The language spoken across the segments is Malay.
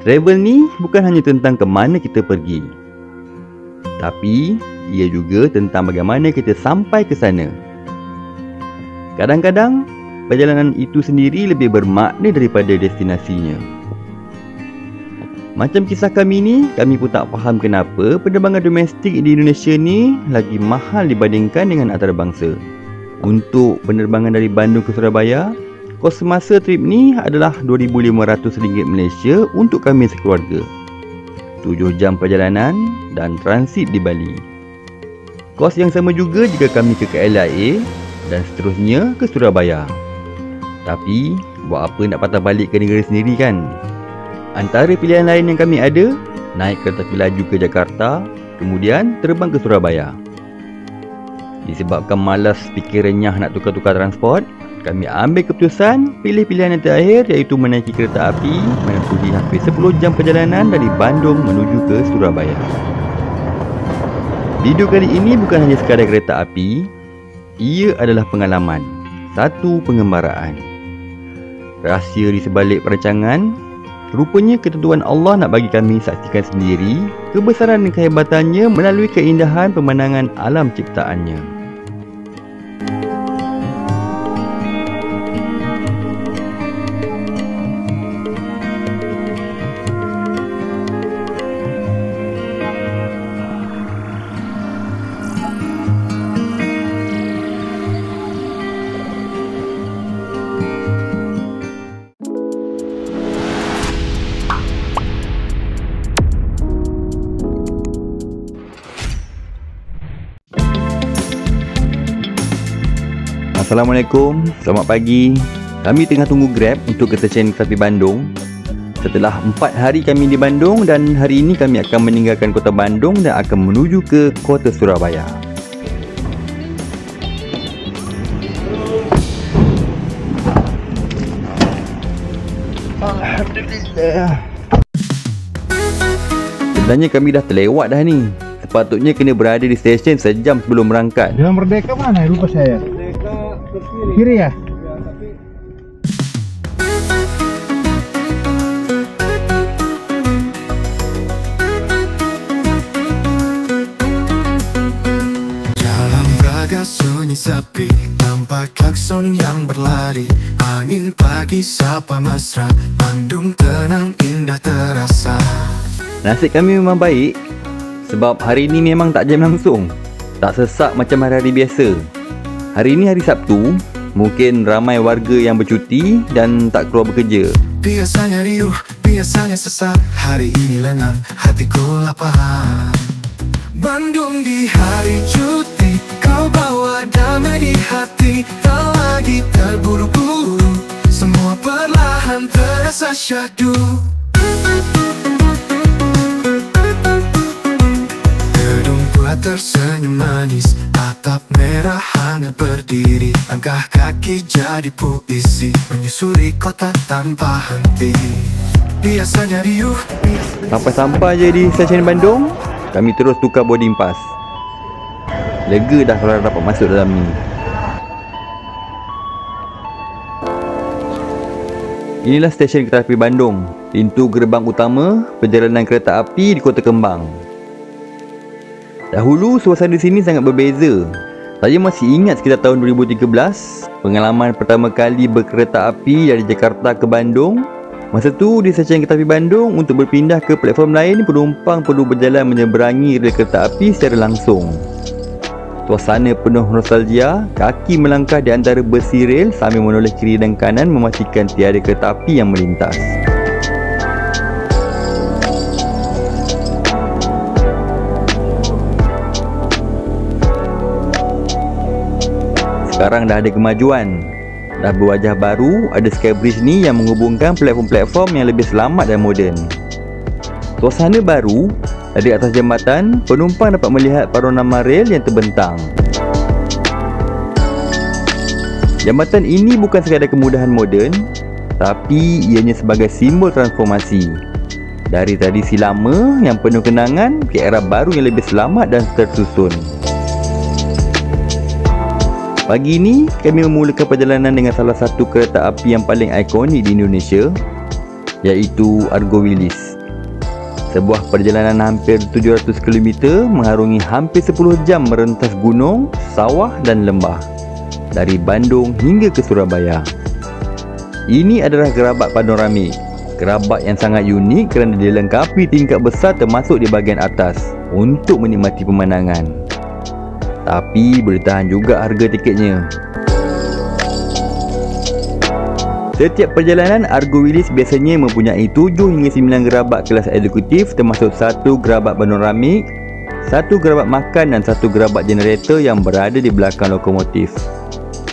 Travel ni bukan hanya tentang ke mana kita pergi, tapi ia juga tentang bagaimana kita sampai ke sana. Kadang-kadang, perjalanan itu sendiri lebih bermakna daripada destinasinya. Macam kisah kami ni, kami pun tak faham kenapa penerbangan domestik di Indonesia ni lagi mahal dibandingkan dengan antarabangsa. Untuk penerbangan dari Bandung ke Surabaya, kos semasa trip ni adalah RM2,500 Malaysia untuk kami sekeluarga. 7 jam perjalanan dan transit di Bali. Kos yang sama juga jika kami ke KLIA dan seterusnya ke Surabaya. Tapi, buat apa nak patah balik ke negara sendiri kan? Antara pilihan lain yang kami ada, naik kereta api laju ke Jakarta, kemudian terbang ke Surabaya. Disebabkan malas fikir renyah nak tukar-tukar transport, kami ambil keputusan pilih pilihan yang terakhir, iaitu menaiki kereta api menempuhi hampir 10 jam perjalanan dari Bandung menuju ke Surabaya. Video kali ini bukan hanya sekadar kereta api, ia adalah pengalaman, satu pengembaraan. Rahsia di sebalik perancangan, rupanya ketentuan Allah nak bagi kami saksikan sendiri kebesaran dan kehebatannya melalui keindahan pemandangan alam ciptaannya. Assalamualaikum, selamat pagi. Kami tengah tunggu Grab untuk ke stesen kereta api Bandung. Setelah 4 hari kami di Bandung dan hari ini kami akan meninggalkan kota Bandung dan akan menuju ke kota Surabaya. Alhamdulillah. Sebenarnya kami dah terlewat dah ni. Sepatutnya kena berada di stesen sejam sebelum berangkat. Jalan Merdeka mana? Lupa saya. Kiri ya? Jalan Braga sunyi sepi, tampak klakson yang berlari. Angin pagi sapa mesra, Bandung tenang indah terasa. Nasib kami memang baik, sebab hari ini memang tak jam langsung. Tak sesak macam hari-hari biasa. Hari ini hari Sabtu, mungkin ramai warga yang bercuti dan tak keluar bekerja. Biasanya riuh, biasanya sesak, hari ini lengang, hatiku lapar. Bandung di hari cuti, kau bawa damai di hati. Tak lagi terburu-buru, semua perlahan terasa syahdu. Gedung tua tersenyum manis, atap merah hangat berdiri. Langkah kaki jadi puisi, menyusuri kota tanpa henti. Biasanya riuh. Sampai-sampai je di stesen Bandung, kami terus tukar boarding pass. Lega dah kalau dapat masuk dalam ni. Inilah stesen kereta api Bandung, pintu gerbang utama perjalanan kereta api di Kota Kembang. Dahulu suasana di sini sangat berbeza. Saya masih ingat sekitar tahun 2013, pengalaman pertama kali berkereta api dari Jakarta ke Bandung. Masa tu di stesen kereta api Bandung, untuk berpindah ke platform lain, penumpang perlu berjalan menyeberangi rel kereta api secara langsung. Suasana penuh nostalgia, kaki melangkah di antara besi rel sambil menoleh kiri dan kanan memastikan tiada kereta api yang melintas. Sekarang dah ada kemajuan, dah berwajah baru, ada skybridge ni yang menghubungkan platform-platform yang lebih selamat dan moden. Suasana baru, dari atas jambatan, penumpang dapat melihat panorama rel yang terbentang. Jambatan ini bukan sekadar kemudahan moden, tapi ianya sebagai simbol transformasi. Dari tradisi lama yang penuh kenangan ke era baru yang lebih selamat dan tersusun. Pagi ini, kami memulakan perjalanan dengan salah satu kereta api yang paling ikonik di Indonesia, iaitu Argo Wilis. Sebuah perjalanan hampir 700 km mengharungi hampir 10 jam merentas gunung, sawah dan lembah dari Bandung hingga ke Surabaya. Ini adalah gerabak panoramik. Gerabak yang sangat unik kerana dilengkapi tingkap besar termasuk di bahagian atas untuk menikmati pemandangan. Tapi boleh tahan juga harga tiketnya. Setiap perjalanan Argo Wilis biasanya mempunyai 7 hingga 9 gerabak kelas eksekutif termasuk 1 gerabak panoramik, 1 gerabak makan dan 1 gerabak generator yang berada di belakang lokomotif.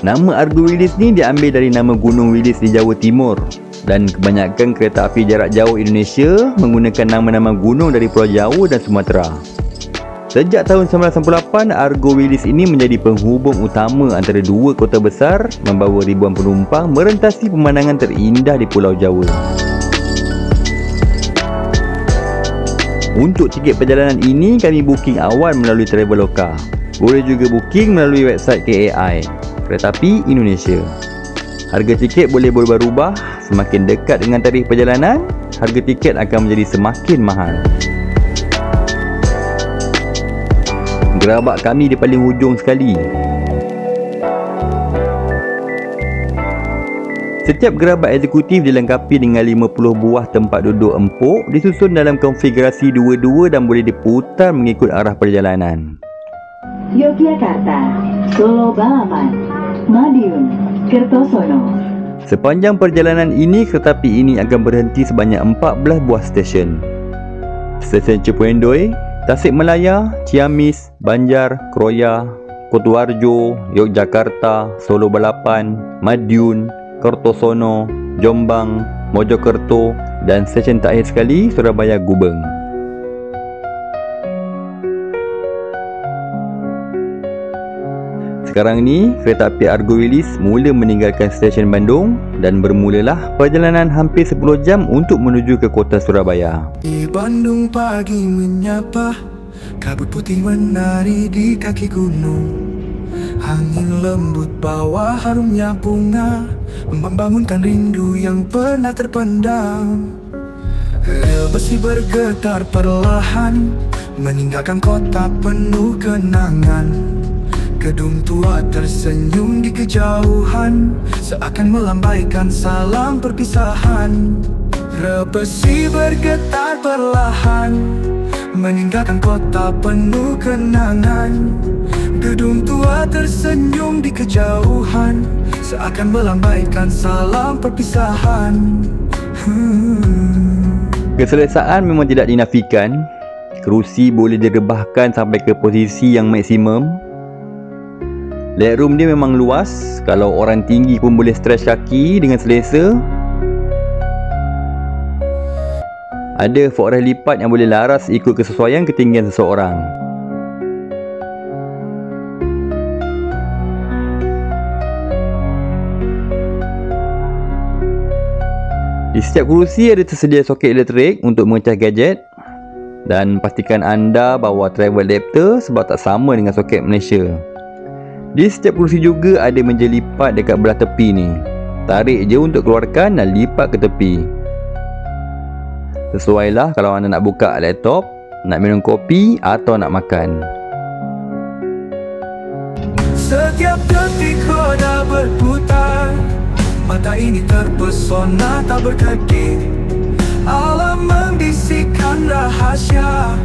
Nama Argo Wilis ni diambil dari nama Gunung Wilis di Jawa Timur dan kebanyakan kereta api jarak jauh Indonesia menggunakan nama-nama gunung dari Pulau Jawa dan Sumatera. Sejak tahun 1998, Argo Wilis ini menjadi penghubung utama antara dua kota besar, membawa ribuan penumpang merentasi pemandangan terindah di Pulau Jawa. Untuk tiket perjalanan ini, kami booking awal melalui Traveloka. Boleh juga booking melalui website KAI, Kereta Api Indonesia. Harga tiket boleh berubah-ubah. Semakin dekat dengan tarikh perjalanan, harga tiket akan menjadi semakin mahal. Gerabak kami di paling hujung sekali. Setiap gerabak eksekutif dilengkapi dengan 50 buah tempat duduk empuk, disusun dalam konfigurasi 2-2 dan boleh diputar mengikut arah perjalanan. Yogyakarta, Solo Balapan, Madiun, Kertosono. Sepanjang perjalanan ini, kereta api ini akan berhenti sebanyak 14 buah stesen. Stesen Cependoi, Tasikmalaya, Ciamis, Banjar, Kroya, Kutuarjo, Yogyakarta, Solo Balapan, Madiun, Kertosono, Jombang, Mojokerto dan stesen terakhir sekali Surabaya Gubeng. Sekarang ni, kereta api Argo Wilis mula meninggalkan stesen Bandung dan bermulalah perjalanan hampir 10 jam untuk menuju ke kota Surabaya. Di Bandung pagi menyapa, kabut putih menari di kaki gunung. Angin lembut bawa harumnya bunga, membangunkan rindu yang pernah terpendam. Rel besi bergetar perlahan, meninggalkan kota penuh kenangan. Gedung tua tersenyum di kejauhan, seakan melambaikan salam perpisahan. Rel besi bergetar perlahan, meninggalkan kota penuh kenangan. Gedung tua tersenyum di kejauhan, seakan melambaikan salam perpisahan. Keselesaan memang tidak dinafikan. Kerusi boleh direbahkan sampai ke posisi yang maksimum. Legroom dia memang luas. Kalau orang tinggi pun boleh stretch kaki dengan selesa. Ada footrest lipat yang boleh laras ikut kesesuaian ketinggian seseorang. Di setiap kerusi ada tersedia soket elektrik untuk mengecas gadget. Dan pastikan anda bawa travel adapter sebab tak sama dengan soket Malaysia. Di setiap kerusi juga ada meja lipat dekat belah tepi ni. Tarik je untuk keluarkan dan lipat ke tepi. Sesuailah kalau anda nak buka laptop, nak minum kopi atau nak makan. Setiap detik roda berputar, mata ini terpesona tak berkedip. Alam membisikkan rahasia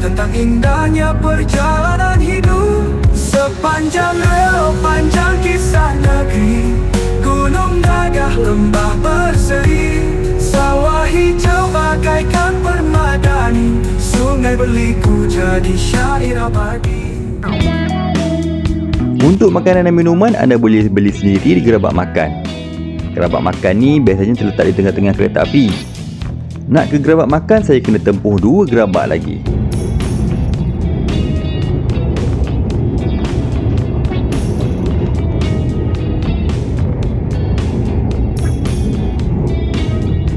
tentang indahnya perjalanan hidup. Sepanjang rel panjang kisah negeri, gunung gagah lembah berseri, sawah hijau bagaikan permadani, sungai berliku jadi syair abadi. Untuk makanan dan minuman, anda boleh beli sendiri di gerabak makan. Gerabak makan ni biasanya terletak di tengah-tengah kereta api. Nak ke gerabak makan, saya kena tempuh 2 gerabak lagi.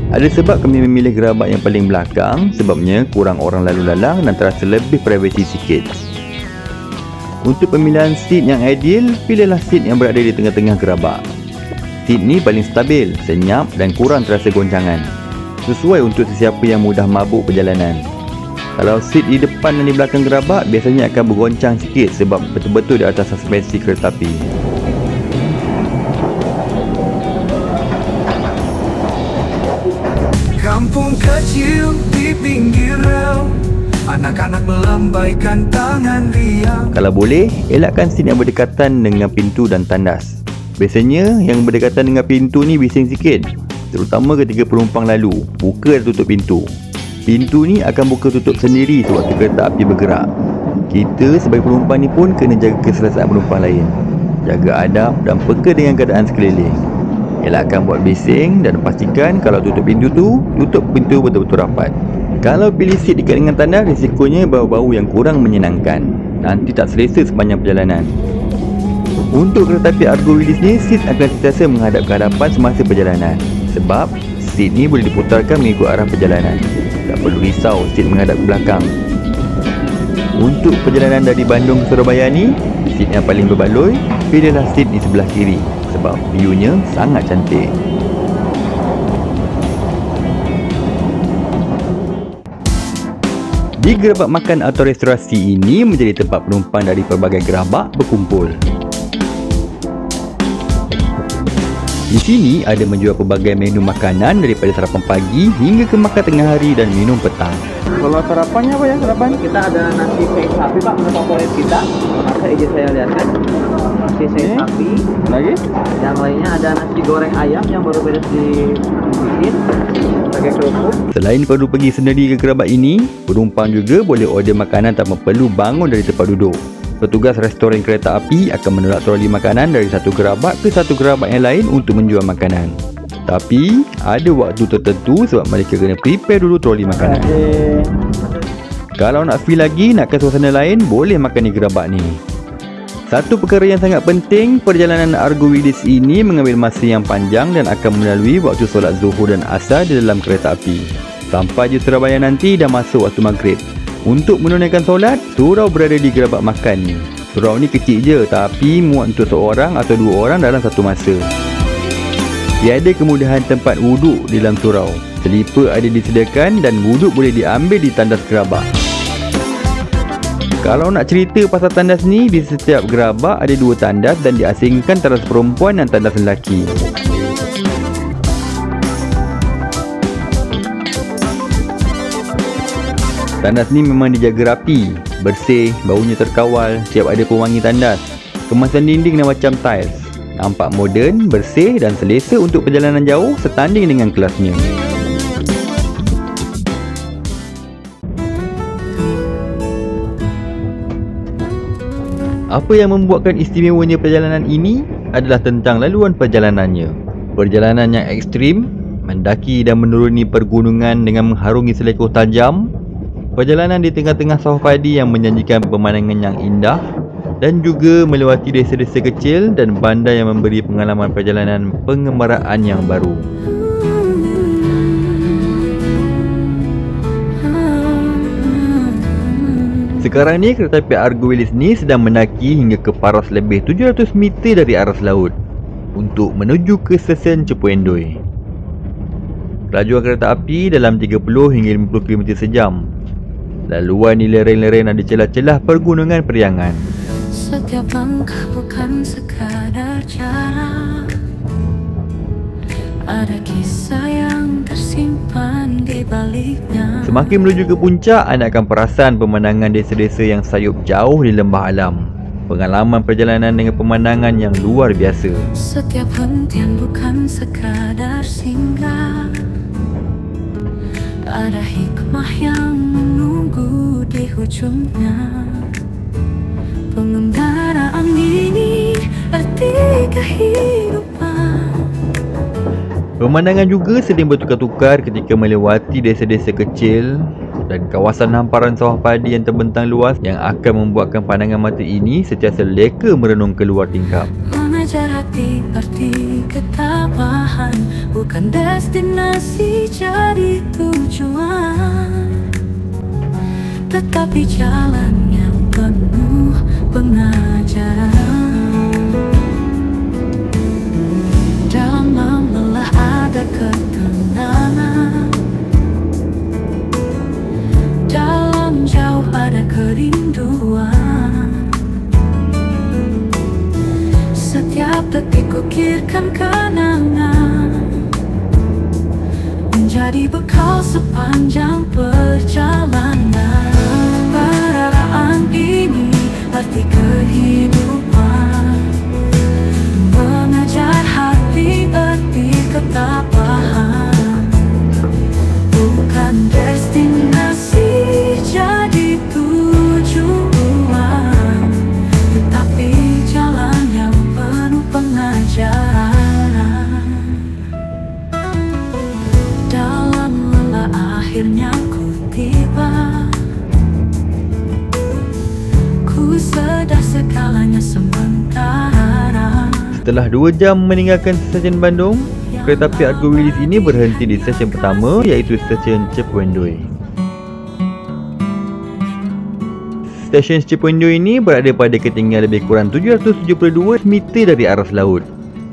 Ada sebab kami memilih gerabak yang paling belakang, sebabnya kurang orang lalu lalang dan terasa lebih privasi sikit. Untuk pemilihan seat yang ideal, pilihlah seat yang berada di tengah-tengah gerabak. Seat ni paling stabil, senyap dan kurang terasa goncangan. sesuai untuk sesiapa yang mudah mabuk perjalanan. Kalau seat di depan dan di belakang gerabak biasanya akan bergoncang sikit sebab betul-betul di atas suspensi kereta api. Kampung kecil di pinggir rel, anak-anak melambaikan tangan riang. Kalau boleh, elakkan seat yang berdekatan dengan pintu dan tandas. Biasanya yang berdekatan dengan pintu ni bising sikit, terutama ketika penumpang lalu, buka dan tutup pintu. Pintu ni akan buka tutup sendiri sewaktu kereta api bergerak. Kita sebagai penumpang ni pun kena jaga keselesaan penumpang lain, jaga adab dan peka dengan keadaan sekeliling. Elakkan buat bising dan pastikan kalau tutup pintu betul-betul rapat. Kalau pilih seat dekat dengan tandas, risikonya bau-bau yang kurang menyenangkan. Nanti tak selesa sepanjang perjalanan. Untuk kereta api Argo Willys ni, seat akan sentiasa menghadap ke hadapan semasa perjalanan. Sebab seat ni boleh diputarkan mengikut arah perjalanan. Tak perlu risau seat menghadap ke belakang. Untuk perjalanan dari Bandung ke Surabaya ni, seat yang paling berbaloi, pilihlah seat di sebelah kiri sebab view-nya sangat cantik. Di gerabak makan atau restorasi ini menjadi tempat penumpang dari pelbagai gerabak berkumpul. Di sini ada menjual pelbagai menu makanan daripada sarapan pagi hingga ke makan tengah hari dan minum petang. Kalau sarapannya apa ya? Sarapan? Kita ada nasi sei sapi Pak, menu favorit kita. Maka izin saya lihatkan. Nasi sei sapi. Lagi? Yang lainnya ada nasi goreng ayam yang baru beres dibikin pakai kerupuk. Selain perlu pergi sendiri ke gerabak ini, penumpang juga boleh order makanan tanpa perlu bangun dari tempat duduk. Petugas restoran kereta api akan menolak troli makanan dari satu gerabak ke satu gerabak yang lain untuk menjual makanan. Tapi, ada waktu tertentu sebab mereka kena prepare dulu troli makanan. Kalau nak feel lagi, nakkan suasana lain, boleh makan di gerabak ni. Satu perkara yang sangat penting, perjalanan Argo Willys ini mengambil masa yang panjang dan akan melalui waktu solat Zuhur dan Asar di dalam kereta api. Sampai di Surabaya nanti dah masuk waktu maghrib. Untuk menunaikan solat, surau berada di gerabak makan ni. Surau ni kecil je tapi muat untuk seorang atau dua orang dalam satu masa. Tiada kemudahan tempat wuduk di dalam surau. Selipar ada disediakan dan wuduk boleh diambil di tandas gerabak. Kalau nak cerita pasal tandas ni, di setiap gerabak ada dua tandas dan diasingkan tandas perempuan dan tandas lelaki. Tandas ni memang dijaga rapi, bersih, baunya terkawal, siap ada pewangi tandas. Kemasan dinding dan macam tiles. Nampak moden, bersih dan selesa untuk perjalanan jauh setanding dengan kelasnya. Apa yang membuatkan istimewanya perjalanan ini adalah tentang laluan perjalanannya. Perjalanan yang ekstrim, mendaki dan menuruni pergunungan dengan mengharungi selekoh tajam. Perjalanan di tengah-tengah sawah padi yang menjanjikan pemandangan yang indah dan juga melewati desa-desa kecil dan bandar yang memberi pengalaman perjalanan pengembaraan yang baru. Sekarang ni kereta api Argo Willys ni sedang mendaki hingga ke paras lebih 700 meter dari aras laut untuk menuju ke stesen Cepu Endoi. Kelajuan kereta api dalam 30 hingga 50 km sejam. Laluan di lereng-lereng dan di celah-celah pergunungan Periangan. Setiap langkah bukan sekadar jarak, ada kisah yang tersimpan di baliknya. Semakin menuju ke puncak, anda akan perasan pemandangan desa-desa yang sayup jauh di lembah alam. Pengalaman perjalanan dengan pemandangan yang luar biasa. Setiap hentian bukan sekadar singgah, ada hikmah yang menunggu di ujungnya. Pengendaraan ini arti kehidupan. Pemandangan juga sering bertukar-tukar ketika melewati desa-desa kecil dan kawasan hamparan sawah padi yang terbentang luas yang akan membuatkan pandangan mata ini sentiasa leka merenung keluar tingkap. Mengejar hati arti ketabahan, bukan destinasi jadi tujuan, tetapi jalan yang penuh pengajaran. Dalam lelah ada ketenangan, bagaikan kenangan, menjadi bekal sepanjang perjalanan. Persaudaraan ini arti kehidupan, mengajar hati erti ketabahan. Bukan destinasi jadi tujuan, tetapi jalan yang penuh pengajaran. Dalam lelah akhirnya ku tiba, ku sedar segalanya sementara. Setelah 2 jam meninggalkan stesen Bandung, kereta api Argo Wilis ini berhenti di stesen pertama, iaitu stesen Cipendui. Stesen Cipendui ini berada pada ketinggian lebih kurang 772 meter dari aras laut.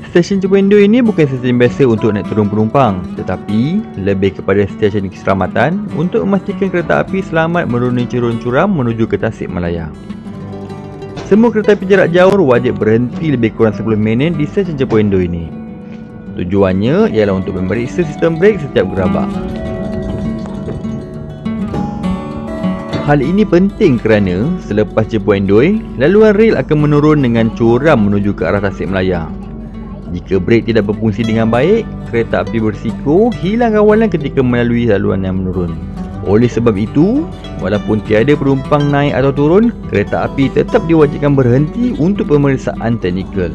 Stesen Cipendui ini bukan stesen biasa untuk naik turun penumpang, tetapi lebih kepada stesen keselamatan untuk memastikan kereta api selamat merunui cerun curam menuju ke Tasikmalaya. Semua kereta api jarak jauh wajib berhenti lebih kurang 10 minit di stesen Cipendui ini. Tujuannya ialah untuk memeriksa sistem brek setiap gerabak. Hal ini penting kerana selepas Cipendui, laluan rel akan menurun dengan curam menuju ke arah Tasikmalaya. Jika brek tidak berfungsi dengan baik, kereta api berisiko hilang kawalan ketika melalui laluan yang menurun. Oleh sebab itu, walaupun tiada penumpang naik atau turun, kereta api tetap diwajibkan berhenti untuk pemeriksaan teknikal.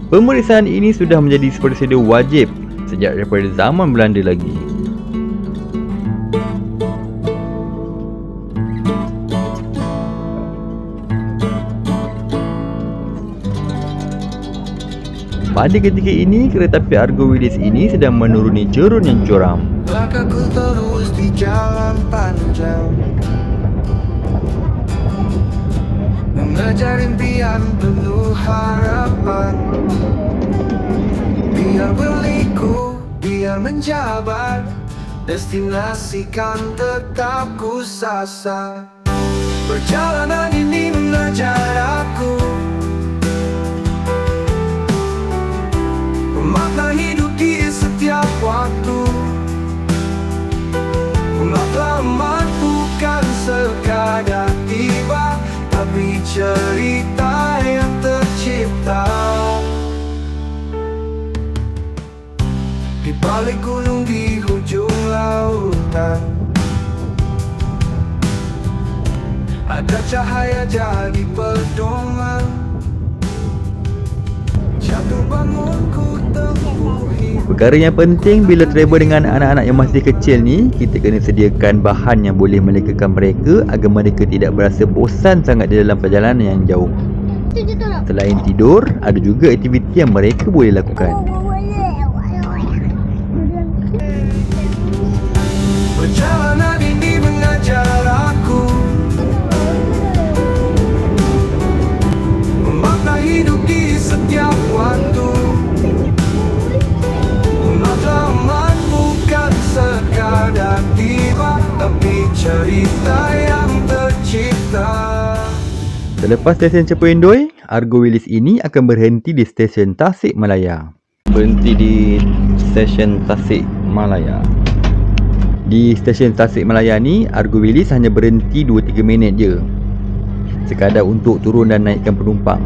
Pemeriksaan ini sudah menjadi prosedur wajib sejak daripada zaman Belanda lagi. Pada ketika ini, kereta api Argo Wilis ini sedang menuruni cerun yang curam. Langkahku terus di jalan panjang, mengejar impian penuh harapan. Biar berliku, biar menjabar, destinasi kan tetap ku sasar. Perjalanan ini mengajar aku makna hidup di setiap waktu. Matlamat bukan sekadar tiba, tapi cerita yang tercipta di balik gunung di hujung lautan. Ada cahaya jadi pedoman, jatuh bangunku tempuhi. Perkara yang penting bila travel dengan anak-anak yang masih kecil ni, kita kena sediakan bahan yang boleh melegakan mereka agar mereka tidak berasa bosan sangat di dalam perjalanan yang jauh. Selain tidur, ada juga aktiviti yang mereka boleh lakukan. Perjalanan ini mengajar aku makna hidup di setiap waktu. Matlamat bukan sekadar tiba, tapi cerita yang tercipta. Selepas stesen Cipendui, Argo Wilis ini akan berhenti di stesen Tasikmalaya. Berhenti di stesen Tasikmalaya. Di stesen Tasikmalaya ni, Argo Wilis hanya berhenti 2-3 minit je, sekadar untuk turun dan naikkan penumpang.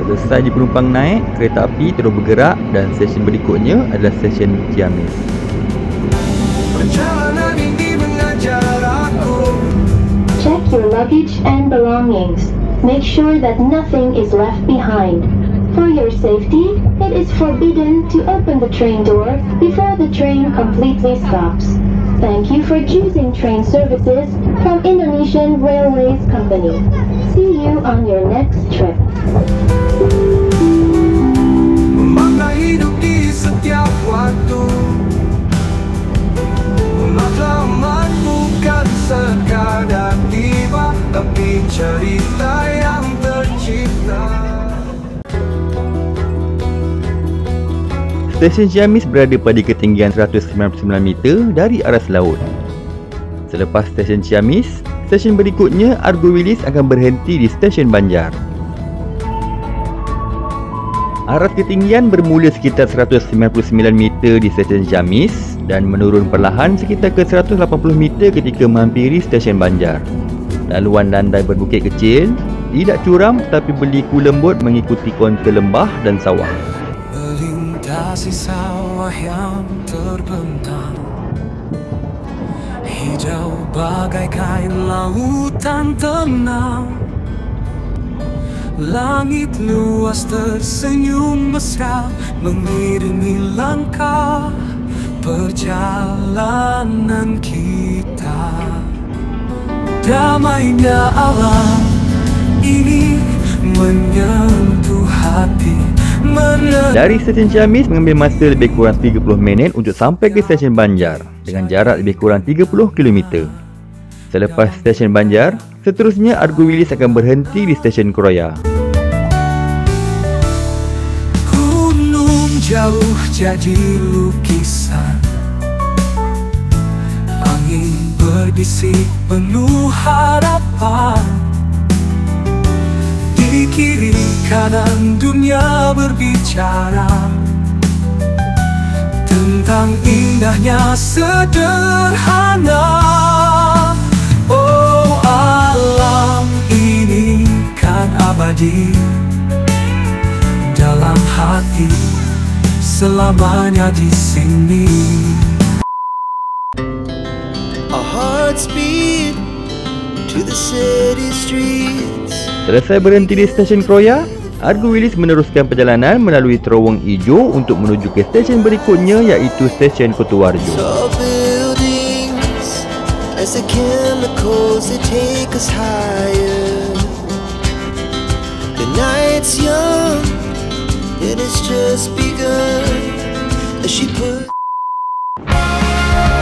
Selesai di penumpang naik, kereta api terus bergerak dan stesen berikutnya adalah stesen Ciamis. Perjalanan ini mengajar aku. Check your luggage and belongings. Make sure that nothing is left behind. For your safety, it is forbidden to open the train door before the train completely stops. Thank you for choosing train services from Indonesian Railways Company. See you on your next trip. Makna hidup di setiap waktu. Matlamat bukan sekadar tiba, tapi cerita yang tercipta. Stesen Ciamis berada pada ketinggian 199 meter dari aras laut. Selepas stesen Ciamis, stesen berikutnya Argo Wilis akan berhenti di stesen Banjar. Aras ketinggian bermula sekitar 199 meter di stesen Ciamis dan menurun perlahan sekitar ke 180 meter ketika menghampiri stesen Banjar. Laluan landai berbukit kecil, tidak curam tetapi berliku lembut mengikuti kontur lembah dan sawah. Melintasi sawah yang terbentang, hijau bagaikan lautan tenang. Langit luas tersenyum mesra mengiringi langkah perjalanan kita. Damainya alam ini menyentuh hati. Dari stesen Ciamis mengambil masa lebih kurang 30 minit untuk sampai ke stesen Banjar dengan jarak lebih kurang 30 km. Selepas stesen Banjar, seterusnya Argo Wilis akan berhenti di stesen Kroya. Gunung jauh jadi lukisan, angin berbisik penuh harapan. Di kiri kanan dunia berbicara tentang indahnya sederhana. Oh, alam ini kan abadi dalam hati, selamanya di sini. Our hearts beat to the city streets. Selesai berhenti di stesen Kroya, Argo Wilis meneruskan perjalanan melalui terowong hijau untuk menuju ke stesen berikutnya iaitu stesen Kotuwarjo. As the chemicals they take us higher. The night's young and it's just begun. As she put.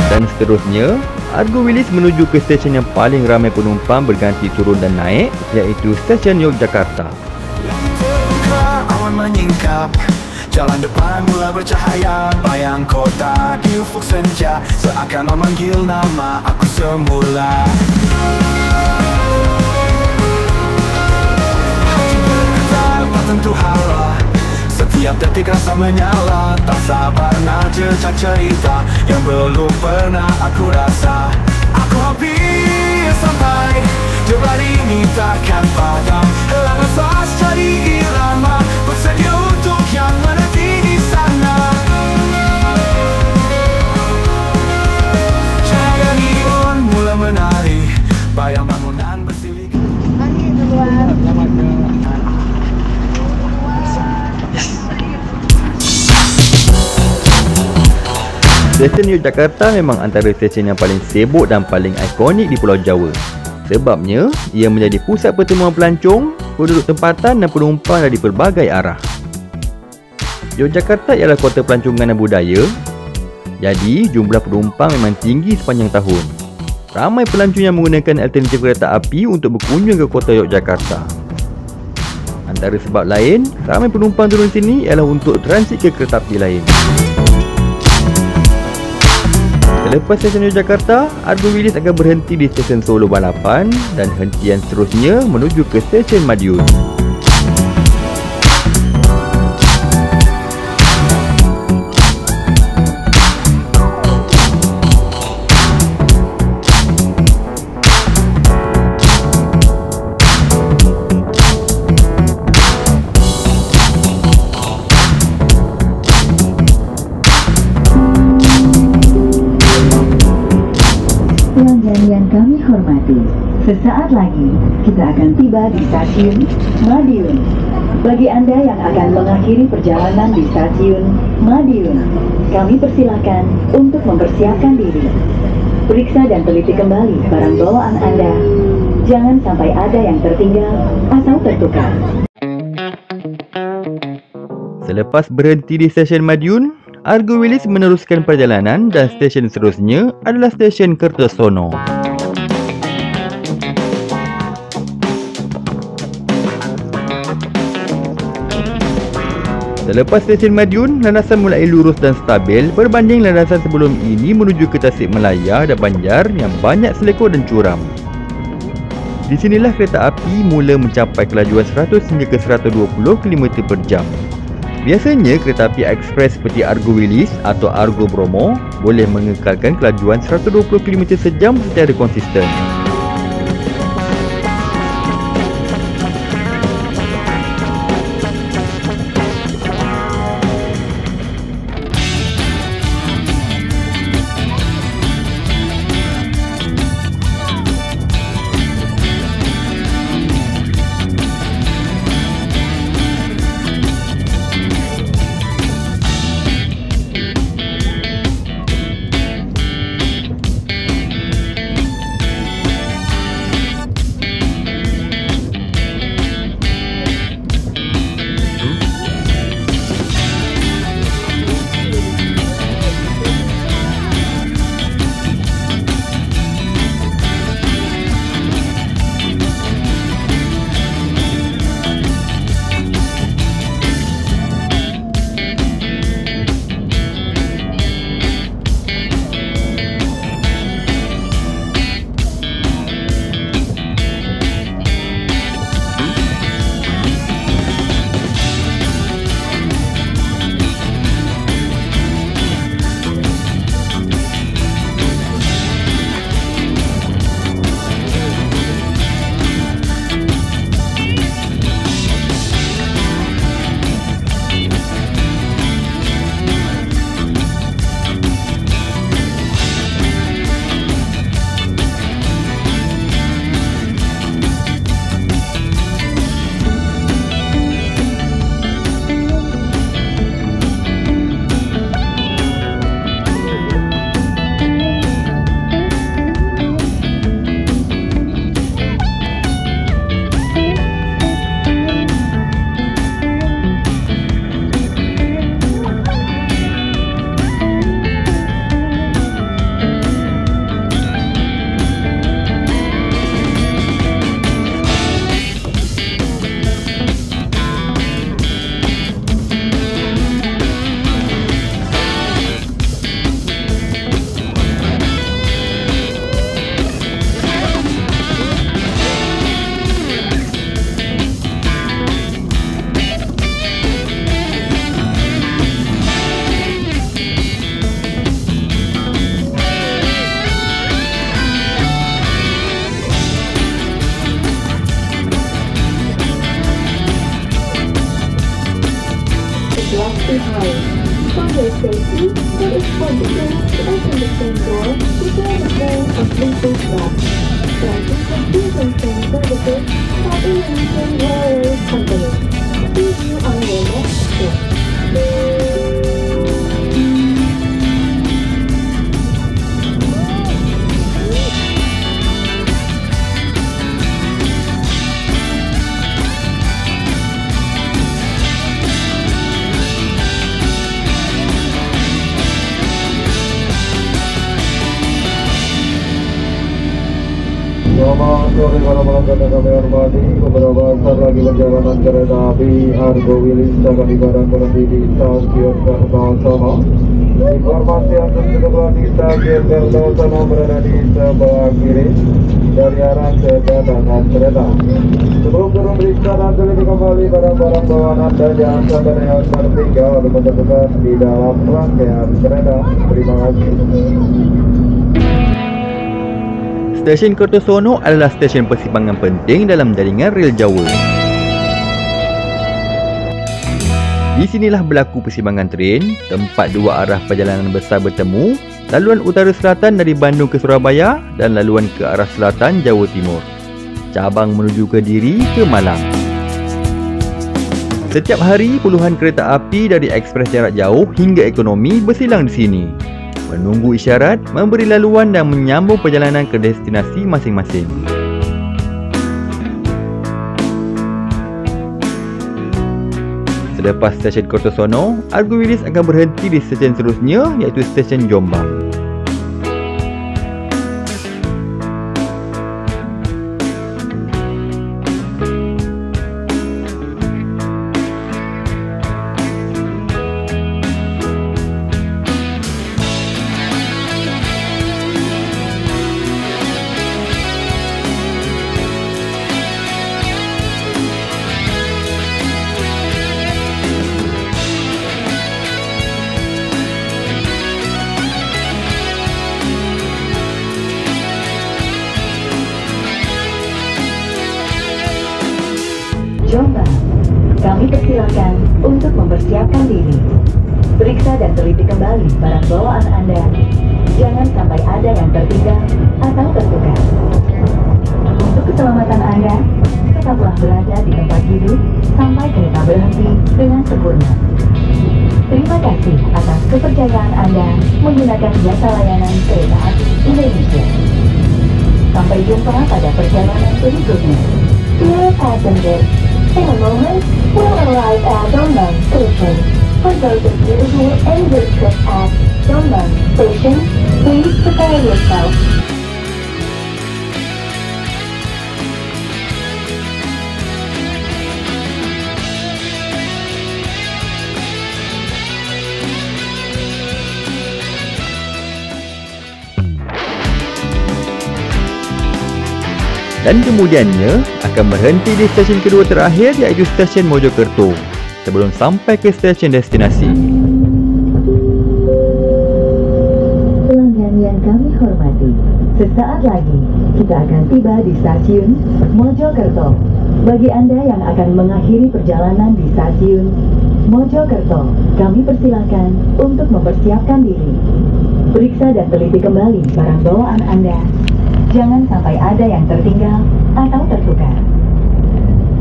Dan seterusnya, Argo Wilis menuju ke stesen yang paling ramai penumpang berganti turun dan naik iaitu stesen Yogyakarta. Awan menyingkap, jalan depan mula bercahaya, bayang kota di ufuk senja seakan memanggil nama aku semula. Hati bergetar, tak tentu arah, setiap detik rasa menyala, tak sabar nak jejak cerita yang belum pernah aku rasa. Aku hampir sampai, debat ini takkan padam, helah nafas jadi irama, bersedia untuk yang menanti di sana. Cahaya neon mula menari, bayang bangunan bersilik. Stesen Yogyakarta memang antara stesen yang paling sibuk dan paling ikonik di Pulau Jawa. Sebabnya, ia menjadi pusat pertemuan pelancong, penduduk tempatan dan penumpang dari pelbagai arah. Yogyakarta ialah kota pelancongan dan budaya, jadi jumlah penumpang memang tinggi sepanjang tahun. Ramai pelancong yang menggunakan alternatif kereta api untuk berkunjung ke kota Yogyakarta. Antara sebab lain, ramai penumpang turun sini ialah untuk transit ke kereta api lain. Selepas stesen Yogyakarta, Argo Wilis akan berhenti di stesen Solo Balapan dan hentian seterusnya menuju ke stesen Madiun. Yang kami hormati, sesaat lagi kita akan tiba di stasiun Madiun. Bagi Anda yang akan mengakhiri perjalanan di stasiun Madiun, kami persilahkan untuk mempersiapkan diri. Periksa dan teliti kembali barang bawaan Anda. Jangan sampai ada yang tertinggal atau tertukar. Selepas berhenti di stesen Madiun, Argo Wilis meneruskan perjalanan dan stesen seterusnya adalah stesen Kertosono. Selepas stesen Madiun, landasan mulai lurus dan stabil berbanding landasan sebelum ini menuju ke Tasikmalaya dan Banjar yang banyak selekor dan curam. Di sinilah kereta api mula mencapai kelajuan 100 hingga ke 120 km per jam. Biasanya kereta api ekspres seperti Argo Wilis atau Argo Bromo boleh mengekalkan kelajuan 120 km sejam secara konsisten. Selamat sore para pelanggan yang kami hormati. Beberapa saat lagi perjalanan kereta api Argo Wilis akan dibarang berhenti di stasiun Kertosono. Informasi yang sebelah di stasiun Kertosono berada di sebelah kiri dari arah kedatangan kereta. Sebelum turun di sana, teliti kembali barang-barang bawaan Anda. Jangan sampai yang tertinggal atau terdekat di dalam rangkaian kereta. Terima kasih. Stesen Kertosono adalah stesen persimpangan penting dalam jaringan rel Jawa. Di sinilah berlaku persimpangan tren, tempat dua arah perjalanan besar bertemu, laluan utara selatan dari Bandung ke Surabaya dan laluan ke arah selatan Jawa Timur. Cabang menuju Kediri ke Malang. Setiap hari puluhan kereta api dari ekspres jarak jauh hingga ekonomi bersilang di sini, menunggu isyarat, memberi laluan dan menyambung perjalanan ke destinasi masing-masing. Selepas stesen Kertosono, Argo Wilis akan berhenti di stesen seterusnya iaitu stesen Jombang. Jombang, kami persilakan untuk mempersiapkan diri. Periksa dan teliti kembali barang bawaan Anda. Jangan sampai ada yang tertinggal atau tertukar. Untuk keselamatan Anda, tetaplah berada di tempat duduk sampai kereta berhenti dengan sempurna. Terima kasih atas kepercayaan Anda menggunakan jasa layanan kereta api Indonesia. Sampai jumpa pada perjalanan berikutnya. Dear passengers, in a moment, we'll arrive at Jombang Station. For those of you who will end your trip at Jombang Station, please prepare yourself. Dan kemudiannya akan berhenti di stesen kedua terakhir, iaitu stesen Mojokerto, sebelum sampai ke stesen destinasi. Pelanggan yang kami hormati, sesaat lagi kita akan tiba di stasiun Mojokerto. Bagi Anda yang akan mengakhiri perjalanan di stasiun Mojokerto, kami persilakan untuk mempersiapkan diri. Periksa dan teliti kembali barang bawaan Anda. Jangan sampai ada yang tertinggal atau tertukar.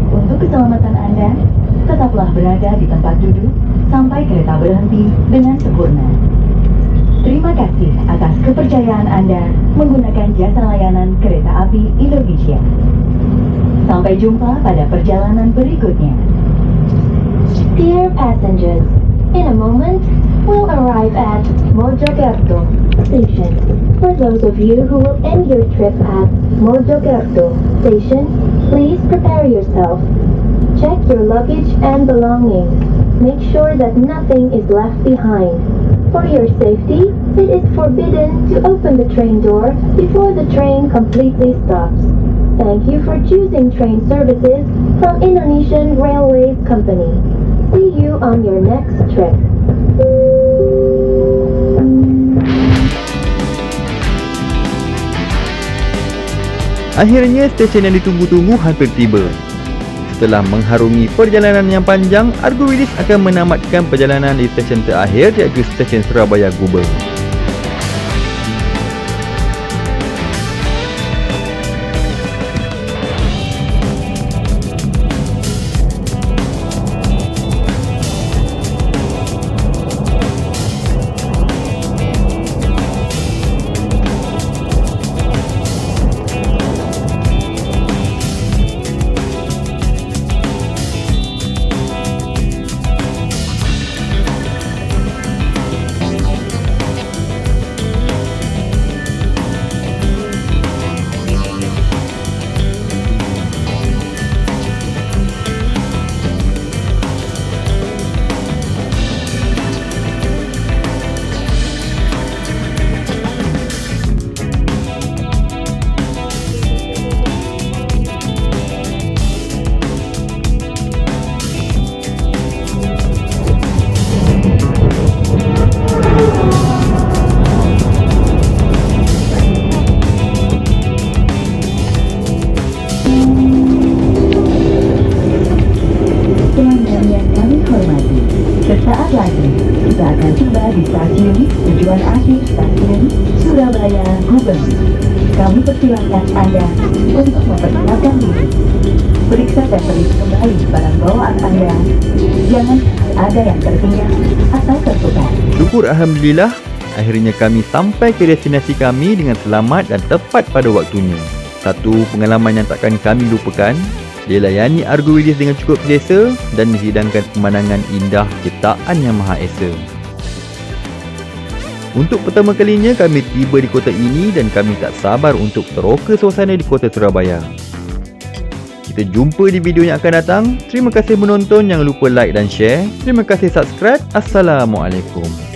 Untuk keselamatan Anda, tetaplah berada di tempat duduk sampai kereta berhenti dengan sempurna. Terima kasih atas kepercayaan Anda menggunakan jasa layanan kereta api Indonesia. Sampai jumpa pada perjalanan berikutnya. Dear passengers, in a moment, we'll arrive at Mojokerto Station. For those of you who will end your trip at Mojokerto Station, please prepare yourself. Check your luggage and belongings. Make sure that nothing is left behind. For your safety, it is forbidden to open the train door before the train completely stops. Thank you for choosing train services from Indonesian Railways Company. See you on your next trip. Akhirnya stesen yang ditunggu-tunggu hampir tiba. Setelah mengharungi perjalanan yang panjang, Argo Wilis akan menamatkan perjalanan di stesen terakhir, iaitu stesen Surabaya Gubeng. Sesaat lagi kita akan tiba di stasiun tujuan akhir stasiun Surabaya Gubeng. Kami persilakan Anda untuk mempersiapkan diri. Periksa dan teliti kembali barang bawaan Anda. Jangan ada yang tertinggal atau tertukar. Syukur Alhamdulillah, akhirnya kami sampai ke destinasi kami dengan selamat dan tepat pada waktunya. Satu pengalaman yang takkan kami lupakan. Dilayani Argo Wilis dengan cukup selesa dan dihidangkan pemandangan indah ciptaan Yang Maha Esa. Untuk pertama kalinya kami tiba di kota ini dan kami tak sabar untuk teroka suasana di kota Surabaya. Kita jumpa di video yang akan datang. Terima kasih menonton, jangan lupa like dan share. Terima kasih subscribe. Assalamualaikum.